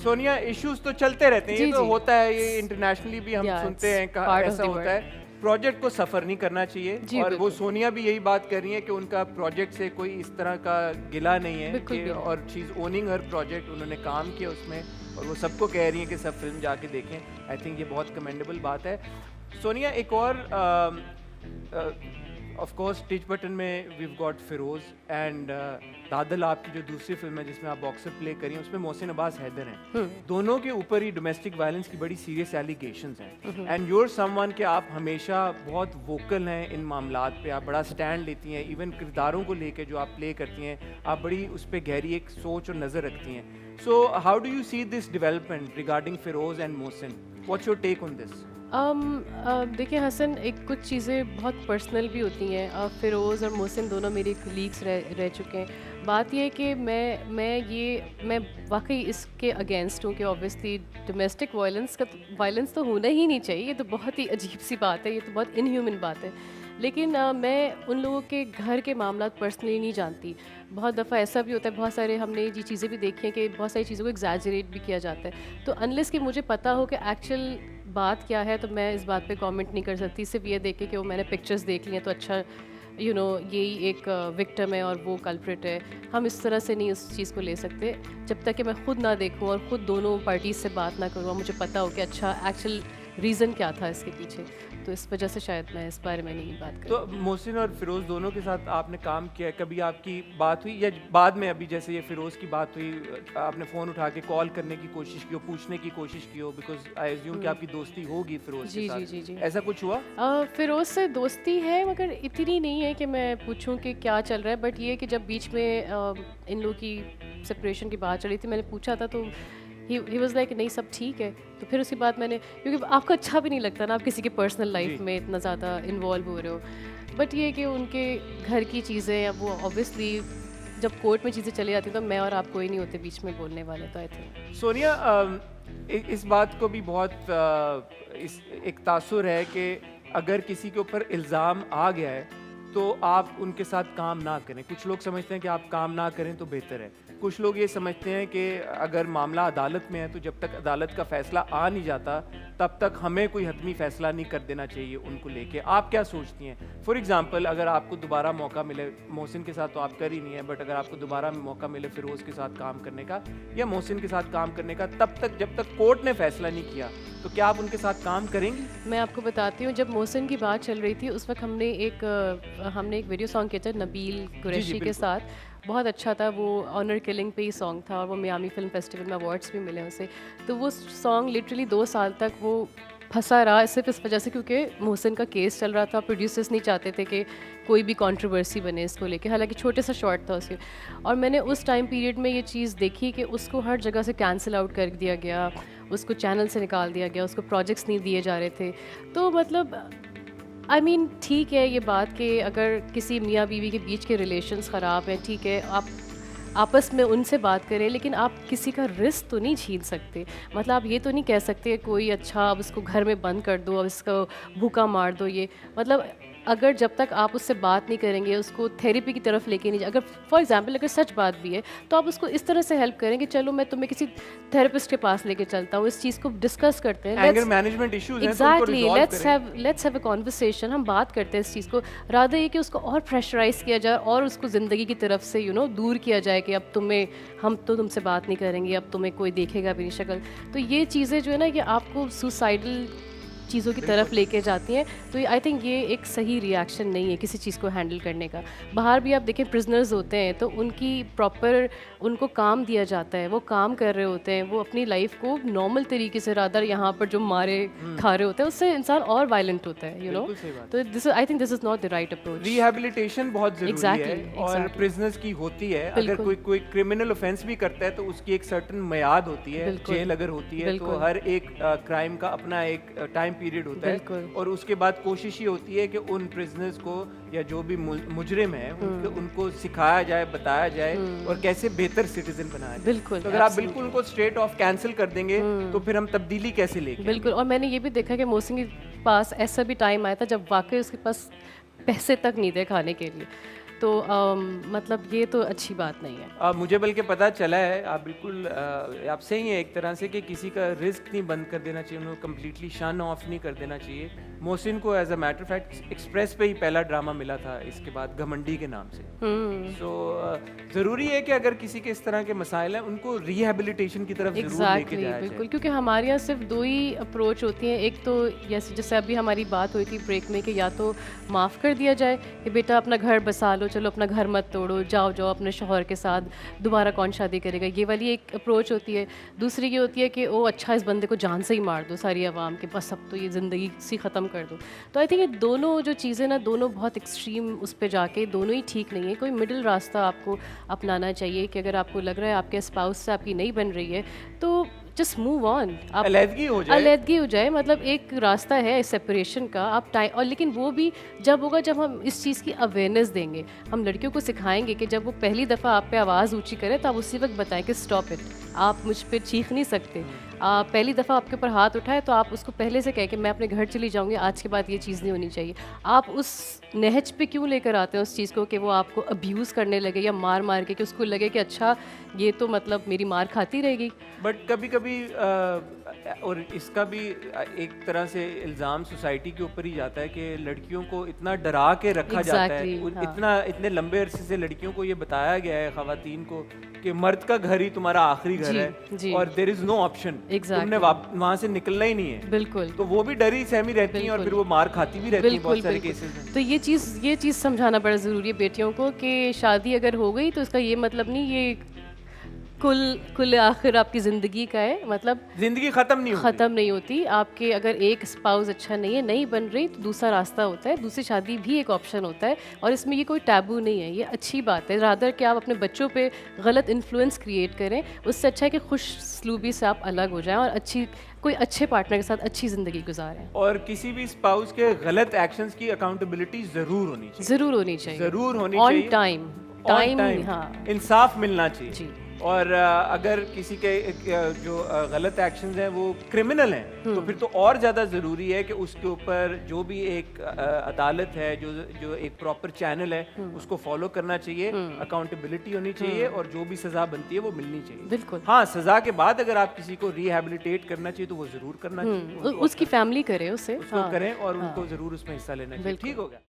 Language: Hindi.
सोनिया, इश्यूज तो चलते रहते हैं, जी, ये तो जी। होता है, ये इंटरनेशनली भी हम Yeah, सुनते हैं, it's part of ऐसा the होता work. है। प्रोजेक्ट को सफ़र नहीं करना चाहिए, जी, और वो बिल्कुल। सोनिया भी यही बात कर रही है कि उनका प्रोजेक्ट से कोई इस तरह का गिला नहीं है बिल्कुल कि, भी नहीं। और she is owning her project, उन्होंने काम किया उसमें, और वो सबको कह रही है कि सब फिल्म जाके देखें। आई थिंक ये बहुत कमेंडेबल बात है। सोनिया, एक और ऑफ कोर्स टिच बटन में वीव गॉट फिरोज एंड दादल, आपकी जो दूसरी फिल्म है जिसमें आप बॉक्सर प्ले करी हैं, उसमें मोहसिन अब्बास हैदर हैं। दोनों के ऊपर ही डोमेस्टिक वायलेंस की बड़ी सीरियस एलिगेशंस हैं, एंड यूर समवन कि आप हमेशा बहुत वोकल हैं इन मामलात पे, आप बड़ा स्टैंड लेती हैं, इवन किरदारों को लेके जो आप प्ले करती हैं, आप बड़ी उस पर गहरी एक सोच और नज़र रखती हैं। So how do you see this development regarding Feroz and Mohsin? What's your take on this? देखिए हसन, एक कुछ चीज़ें बहुत पर्सनल भी होती हैं। फ़िरोज़ और मोहसिन दोनों मेरे कलीग्स रह चुके हैं। बात यह है कि मैं वाकई इसके अगेंस्ट हूँ कि ऑब्वियसली डोमेस्टिक वायलेंस तो होना ही नहीं चाहिए। ये तो बहुत ही अजीब सी बात है, ये तो बहुत इनह्यूमन बात है। लेकिन मैं उन लोगों के घर के मामला पर्सनली नहीं जानती। बहुत दफ़ा ऐसा भी होता है, बहुत सारे हमने ये चीज़ें भी देखी हैं कि बहुत सारी चीज़ों को एग्जैजरेट भी किया जाता है। तो अनलेस कि मुझे पता हो कि एक्चुअल बात क्या है, तो मैं इस बात पे कमेंट नहीं कर सकती। सिर्फ ये देख के कि वो मैंने पिक्चर्स देख ली हैं तो अच्छा, यही एक विक्टिम है और वो कल्प्रिट है। हम इस तरह से नहीं उस चीज़ को ले सकते जब तक कि मैं खुद ना देखूं और ख़ुद दोनों पार्टीज से बात ना करूँ और मुझे पता हो कि अच्छा एक्चुअल रीज़न क्या था इसके पीछे। तो इस वजह से शायद मैं इस बारे में नहीं बात तो करूँ। मोहसिन और फिरोज़ दोनों के साथ आपने काम किया है, कभी आपकी बात हुई, या बाद में अभी जैसे ये फिरोज़ की बात हुई, आपने फ़ोन उठा के कॉल करने की कोशिश की हो, पूछने की कोशिश की हो, बिकॉज आई एज्यूम कि आपकी दोस्ती होगी फिरोज़ के जी, साथ, जी, जी, जी। ऐसा कुछ हुआ? फ़िरोज़ से दोस्ती है मगर इतनी नहीं है कि मैं पूछूं कि क्या चल रहा है। बट ये कि जब बीच में इन लोगों की सेपरेशन की बात चल रही थी, मैंने पूछा था तो ही वाज लाइक नहीं सब ठीक है। तो फिर उसके बाद मैंने, क्योंकि आपको अच्छा भी नहीं लगता ना, आप किसी के पर्सनल जी। लाइफ में इतना ज़्यादा इन्वॉल्व हो रहे हो। बट ये कि उनके घर की चीज़ें, अब वो ऑब्वियसली जब कोर्ट में चीज़ें चली जाती हैं तो मैं और आप कोई नहीं होते बीच में बोलने वाले। तो आई थिंक सोनिया, इस बात को भी बहुत एक तासुर है कि अगर किसी के ऊपर इल्ज़ाम आ गया है तो आप उनके साथ काम ना करें। कुछ लोग समझते हैं कि आप काम ना करें तो बेहतर है। कुछ लोग ये समझते हैं कि अगर मामला अदालत में है तो जब तक अदालत का फैसला आ नहीं जाता तब तक हमें कोई हतमी फैसला नहीं कर देना चाहिए उनको लेके। आप क्या सोचती हैं? फॉर एग्जांपल, अगर आपको दोबारा मौका मिले, मोहसिन के साथ तो आप कर ही नहीं है, बट अगर आपको दोबारा मौका मिले फिरोज़ के साथ काम करने का या मोहसिन के साथ काम करने का, तब तक जब तक कोर्ट ने फैसला नहीं किया, तो क्या आप उनके साथ काम करेंगी? मैं आपको बताती हूँ, जब मोहसिन की बात चल रही थी उस वक्त हमने एक वीडियो सॉन्ग किया था नबील कुरैशी के बिल्कुल। साथ। बहुत अच्छा था वो, ऑनर किलिंग पे ही सॉन्ग था और वो मियामी फिल्म फेस्टिवल में अवार्ड्स भी मिले उसे। तो वो सॉन्ग लिटरली 2 साल तक वो फंसा रहा सिर्फ इस वजह से क्योंकि मोहसिन का केस चल रहा था। प्रोड्यूसर्स नहीं चाहते थे कि कोई भी कंट्रोवर्सी बने इसको लेके, हालांकि छोटे सा शॉर्ट था उसके। और मैंने उस टाइम पीरियड में ये चीज़ देखी कि उसको हर जगह से कैंसिल आउट कर दिया गया, उसको चैनल से निकाल दिया गया, उसको प्रोजेक्ट्स नहीं दिए जा रहे थे। तो मतलब आई मीन ठीक है ये बात कि अगर किसी मियाँ बीवी के बीच के रिलेशंस ख़राब हैं, ठीक है, आप आपस में उनसे बात करें, लेकिन आप किसी का रिस्क तो नहीं छीन सकते। मतलब आप ये तो नहीं कह सकते कोई अच्छा अब इसको घर में बंद कर दो, अब इसको भूखा मार दो। ये मतलब अगर जब तक आप उससे बात नहीं करेंगे, उसको थेरेपी की तरफ लेके नहीं अगर फॉर एग्जांपल अगर सच बात भी है तो आप उसको इस तरह से हेल्प करेंगे, चलो मैं तुम्हें किसी थेरेपिस्ट के पास लेके चलता हूँ, इस चीज़ को डिस्कस करते हैं। एंगर मैनेजमेंट इश्यूज हैं तो उनको एग्जैक्टली, रिजॉल्व करें। लेट्स हैव अ कॉन्वर्सेशन, हम बात करते हैं इस चीज़ को। रादर ये कि उसको और प्रेशराइज किया जाए और उसको ज़िंदगी की तरफ से दूर किया जाए कि अब हम तो तुमसे बात नहीं करेंगे, अब तुम्हें कोई देखेगा भी नहीं शक्ल। तो ये चीज़ें जो है ना, ये आपको सुसाइडल चीज़ों की तरफ लेके जाती हैं। तो आई थिंक ये एक सही रिएक्शन नहीं है किसी चीज़ को हैंडल करने का। बाहर भी आप देखें प्रिजनर्स होते हैं तो उनकी प्रॉपर उनको काम दिया जाता है, वो काम कर रहे होते हैं, वो अपनी लाइफ को नॉर्मल तरीके से, रादर यहाँ पर जो मारे खा रहे होते हैं उससे इंसान और वायलेंट होता है, बिल्कुल सही बात। तो this I think this is not the right approach. Rehabilitation बहुत ज़रूरी Exactly, है और exactly. प्रिजनर्स की होती है। अगर बिल्कुल। कोई क्रिमिनल ऑफेंस भी करता है तो उसकी एक सर्टन मियाद होती है, बिल्कुल। जेल अगर होती है तो बिल्कुल। हर एक क्राइम का अपना एक टाइम पीरियड होता है, बिल्कुल। और उसके बाद कोशिश ये होती है कि उन प्रिजनर्स को या जो भी मुजरिम है उनको सिखाया जाए, बताया जाए और कैसे बेहतर सिटीजन बनाया जाए। बिल्कुल, तो अगर आप absolutely. बिल्कुल उनको स्ट्रेट ऑफ कैंसिल कर देंगे तो फिर हम तब्दीली कैसे लेंगे? बिल्कुल। और मैंने ये भी देखा कि मोहसिन के पास ऐसा भी टाइम आया था जब वाकई उसके पास पैसे तक नहीं थे खाने के लिए। तो मतलब ये तो अच्छी बात नहीं है। मुझे बल्कि पता चला है, आप बिल्कुल आप सही हैं एक तरह से, कि किसी का रिस्क नहीं बंद कर देना चाहिए, उन्हें कम्प्लीटली शन ऑफ नहीं कर देना चाहिए। मोहसिन को as a matter fact express पे ही पहला ड्रामा मिला था इसके बाद, घमंडी के नाम से। सो ज़रूरी है कि अगर किसी के इस तरह के मसाइल हैं उनको रिहेबिलिटेशन की तरफ ज़रूर लेके जाया बिल्कुल, जाए। क्योंकि हमारे यहाँ सिर्फ दो ही अप्रोच होती हैं। एक तो जैसे अभी हमारी बात हुई थी ब्रेक में कि या तो माफ़ कर दिया जाए कि बेटा अपना घर बसा लो, चलो अपना घर मत तोड़ो, जाओ जाओ अपने शौहर के साथ, दोबारा कौन शादी करेगा, ये वाली एक अप्रोच होती है। दूसरी ये होती है कि ओ अच्छा इस बंदे को जान से ही मार दो सारी आवाम के, बस अब तो ये ज़िंदगी सी ख़त्म कर दो। तो आई थिंक ये दोनों जो चीज़ें ना, दोनों बहुत एक्सट्रीम उस पर जाके दोनों ही ठीक नहीं है। कोई मिडिल रास्ता आपको अपनाना चाहिए कि अगर आपको लग रहा है आपके स्पाउस से आपकी नहीं बन रही है तो जस्ट मूव ऑन, आप अलहदगी हो जाए। अलहदगी हो जाए, मतलब एक रास्ता है सेपरेशन का, आप टाइम। और लेकिन वो भी जब होगा जब हम इस चीज़ की अवेयरनेस देंगे, हम लड़कियों को सिखाएंगे कि जब वो पहली दफ़ा आप पे आवाज़ ऊंची करे तो आप उसी वक्त बताएं कि स्टॉप इट, आप मुझ पे चीख नहीं सकते। पहली दफ़ा आपके ऊपर हाथ उठाए तो आप उसको पहले से कहें कि मैं अपने घर चली जाऊंगी, आज के बाद ये चीज़ नहीं होनी चाहिए। आप उस नहज पे क्यों लेकर आते हैं उस चीज़ को कि वो आपको अब्यूज़ करने लगे या मार मार के, कि उसको लगे कि अच्छा ये तो मतलब मेरी मार खाती रहेगी। बट कभी कभी और इसका भी एक तरह से इल्ज़ाम सोसाइटी के ऊपर ही जाता है कि लड़कियों को इतना डरा के रखा जाता है। Exactly, हाँ। इतने लंबे अरसे से लड़कियों को ये बताया गया है, ख़वातीन को, कि मर्द का घर ही तुम्हारा आखिरी घर है जी। और there is no option, Exactly. तुमने वहाँ से निकलना ही नहीं है। बिल्कुल, तो वो भी डरी सहमी रहती हैं और फिर वो मार खाती भी रहती हैं बहुत सारे केसेस में। तो ये चीज़ समझाना बड़ा ज़रूरी है बेटियों को कि शादी अगर हो गई तो इसका ये मतलब नहीं ये कुल आखिर आपकी ज़िंदगी का है, मतलब जिंदगी ख़त्म नहीं होती। ख़त्म नहीं होती। आपके अगर एक स्पाउस अच्छा नहीं है, नहीं बन रही, तो दूसरा रास्ता होता है, दूसरी शादी भी एक ऑप्शन होता है। और इसमें ये कोई टैबू नहीं है, ये अच्छी बात है। रादर कि आप अपने बच्चों पे गलत इन्फ्लुएंस क्रिएट करें, उससे अच्छा है कि खुश सलूबी से आप अलग हो जाएं और कोई अच्छे पार्टनर के साथ अच्छी ज़िंदगी गुजारें। और किसी भी स्पाउस के गलत एक्शंस की अकाउंटेबिलिटी ज़रूर होनी चाहिए। ज़रूर होनी चाहिए, ज़रूर होनी ऑन चाहिए। टाइम, हाँ, इंसाफ मिलना चाहिए। जी। और अगर किसी के जो गलत एक्शंस हैं वो क्रिमिनल हैं तो फिर तो और ज़्यादा ज़रूरी है कि उसके ऊपर जो भी एक अदालत है, जो एक प्रॉपर चैनल है, उसको फॉलो करना चाहिए, अकाउंटेबिलिटी होनी चाहिए और जो भी सज़ा बनती है वो मिलनी चाहिए। बिल्कुल। हाँ, सज़ा के बाद अगर आप किसी को रिहेबिलिटेट करना चाहिए तो वो ज़रूर करना चाहिए, उसकी फैमिली करे उससे, उसको हाँ, करें और उनको ज़रूर उसमें हिस्सा लेना चाहिए। बिल्कुल। ठीक हो गया।